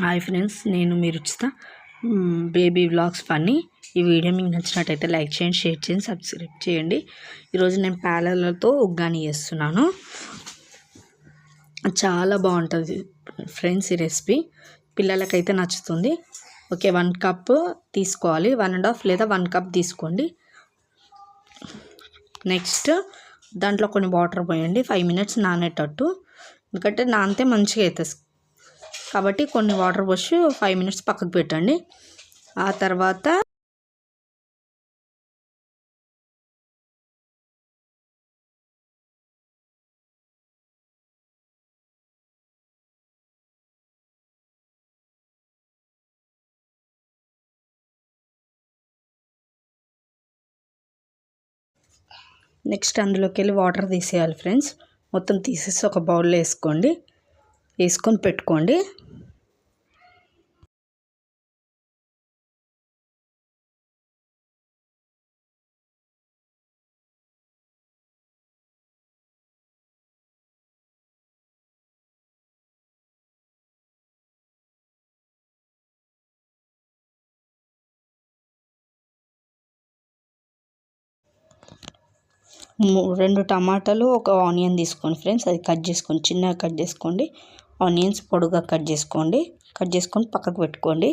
Hi friends, నేను మీ Ruchita baby vlogs funny. ఈ video మీకు నచ్చినట్టయితే లైక్ చేయండి, షేర్ చేయండి, సబ్స్క్రైబ్ చేయండి. ఈరోజు నేను పేలలతో ఉగ్గాని చేస్తున్నాను. చాలా బాగుంటుంది ఫ్రెండ్స్ ఈ రెసిపీ. పిల్లలకైతే నచ్చుతుంది. ఓకే, 1 కప్ తీసుకోవాలి, 1.5 లేదా 1 కప్ తీసుకోండి. నెక్స్ట్ దాంట్లో కొన్ని వాటర్ పోయండి, 5 మినిట్స్ నానేటట్టు. ఎందుకంటే నానితే మంచిగా అవుతుంది కాబట్టి కొన్ని వాటర్ పోసి 5 మినిట్స్ పక్కకు పెట్టండి. ఆ తర్వాత అందులోకి వెళ్ళి వాటర్ తీసేయాలి ఫ్రెండ్స్. మొత్తం తీసేసి ఒక బౌల్లో వేసుకొని పెట్టుకోండి. రెండు టమాటాలు, ఒక ఆనియన్ తీసుకోండి ఫ్రెండ్స్. అది కట్ చేసుకొని చిన్నగా కట్ చేసుకోండి. ఆనియన్స్ పొడుగా కట్ చేసుకొని పక్కకు పెట్టుకోండి.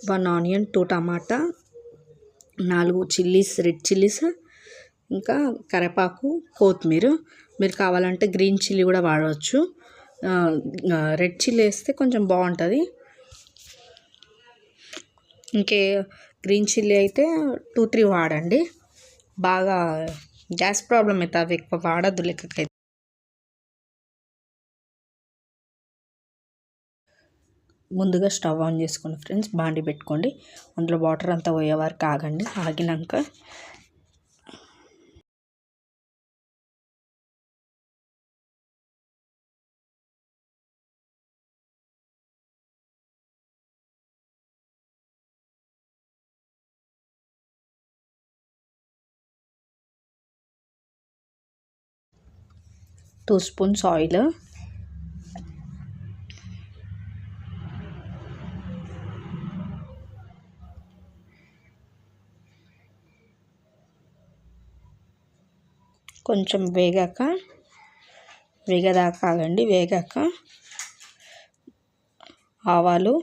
1 ఆనియన్, 2 టమాటా, 4 చిల్లీస్, రెడ్ చిల్లీస్, ఇంకా కరివేపాకు, కొత్తిమీర. మీరు కావాలంటే గ్రీన్ చిల్లీ కూడా వాడవచ్చు. రెడ్ చిల్లీ వేస్తే కొంచెం బాగుంటుంది. ఇంకే గ్రీన్ చిల్లీ అయితే 2-3 వాడండి. బాగా గ్యాస్ ప్రాబ్లం అయితే అవి ఎక్కువ వాడద్దు లెక్కకైతే. ముందుగా స్టవ్ ఆన్ చేసుకోండి ఫ్రెండ్స్. బాండి పెట్టుకోండి. అందులో వాటర్ అంతా పోయే వరకు ఆగండి. ఆగినాక టూ స్పూన్స్ ఆయిల్, కొంచెం వేగదాకా ఆగండి. వేగాక ఆవాలు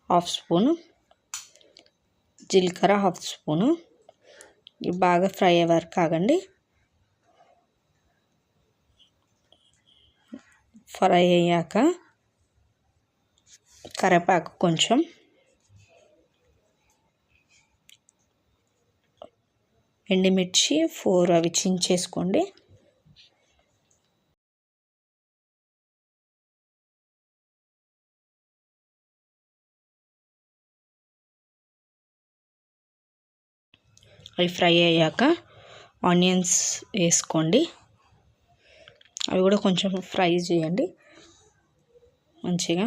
1/2 స్పూను, జీలకర్ర 1/2 స్పూను. ఇవి బాగా ఫ్రై అయ్యే వరకు ఆగండి. ఫ్రై అయ్యాక కరివేపాకు కొంచెం, ఎండుమిర్చి 4 అవి చించేసుకోండి. అవి ఫ్రై అయ్యాక ఆనియన్స్ వేసుకోండి. అవి కూడా కొంచెం ఫ్రై చేయండి మంచిగా.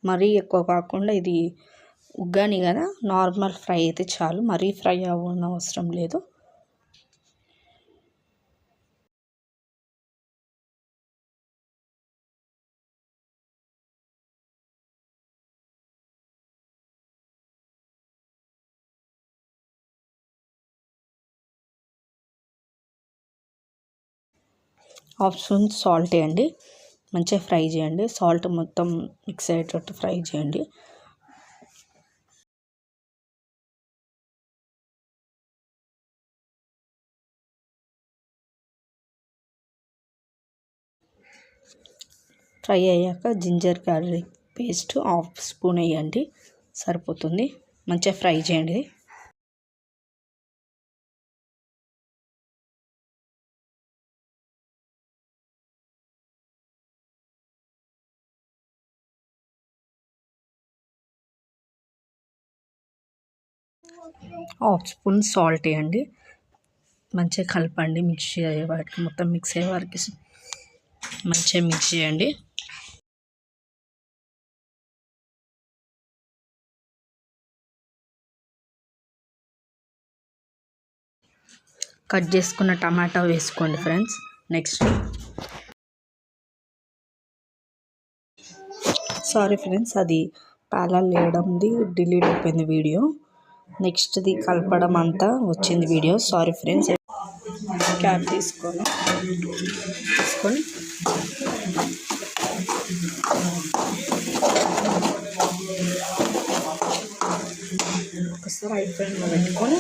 మరీ ఎక్కువ కాకుండా, ఇది ఉగ్గాని కదా, నార్మల్ ఫ్రై అయితే చాలు. మరీ ఫ్రై అవ్వని అవసరం లేదు. హాఫ్ స్పూన్ సాల్ట్ వేయండి. మంచిగా ఫ్రై చేయండి. సాల్ట్ మొత్తం మిక్స్ అయ్యేటట్టు ఫ్రై చేయండి. ఫ్రై అయ్యాక జింజర్ గార్లిక్ పేస్ట్ 1/2 స్పూన్ వేయండి, సరిపోతుంది. మంచిగా ఫ్రై చేయండి. హాఫ్ స్పూన్ సాల్ట్ వేయండి. మంచిగా కలపండి. మిక్స్ అయ్యే వాటికి, మొత్తం మిక్స్ అయ్యే వారికి మంచిగా మిక్స్ చేయండి. కట్ చేసుకున్న టమాటా వేసుకోండి ఫ్రెండ్స్. నెక్స్ట్ సారీ ఫ్రెండ్స్, అది పాలలు వేయడంది డిలీట్ అయిపోయింది వీడియో. నెక్స్ట్ది కలపడం అంతా వచ్చింది వీడియో. Sorry friends. క్యాప్ తీసుకొని ఒకసారి అయిపోయింది పెట్టుకొని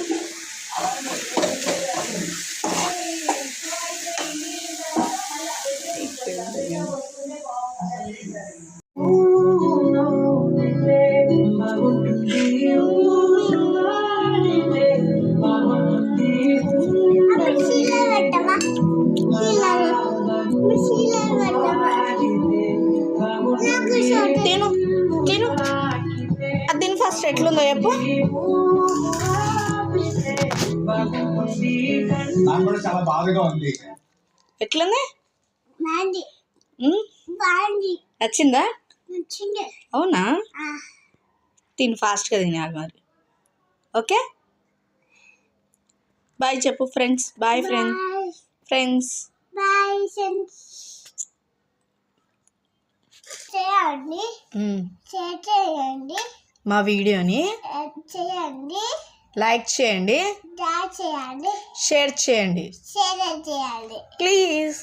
దీని ఫస్ట్ ఎట్లుందో చెప్పు. ఎట్లుంది? నచ్చిందా? అవునా? తిని ఫాస్ట్గా తినాలి మరి. ఓకే, బాయ్ చెప్పు ఫ్రెండ్స్. Bye friends. మా వీడియోని లైక్ చేయండి, షేర్ చేయండి ప్లీజ్.